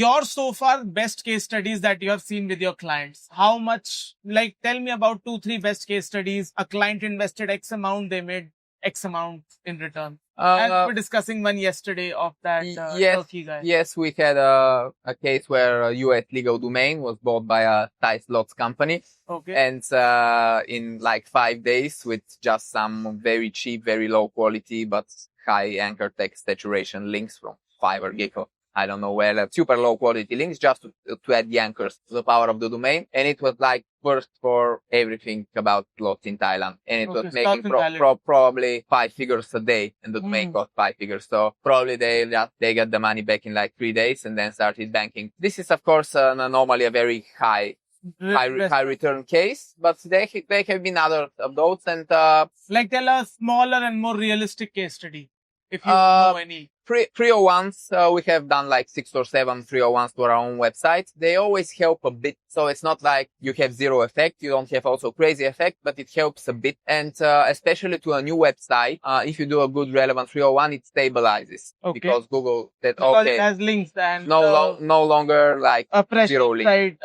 Your so far best case studies that you have seen with your clients. How much, like, tell me about 2, 3 best case studies. A client invested X amount, they made X amount in return. And we were discussing one yesterday of that Turkey guy. Yes, we had a case where a US legal domain was bought by a Thai slots company. Okay. And in like 5 days with just some very cheap, very low quality, but high anchor text saturation links from Fiverr, Gecko. I don't know where, super low quality links just to add the anchors to the power of the domain. And it was like first for everything about slots in Thailand. And it was making probably 5 figures a day, and the domain cost 5 figures. So probably they got the money back in like 3 days and then started banking. This is of course normally a very high return case, but there have been other of those. And like, tell a smaller and more realistic case study, if you know any. 301s, we have done like 6 or 7 301s to our own website. They always help a bit. So it's not like you have zero effect. You don't have also crazy effect, but it helps a bit. And especially to a new website, if you do a good relevant 301, it stabilizes. Okay. Because Google said, because it has links and no longer like a zero links. site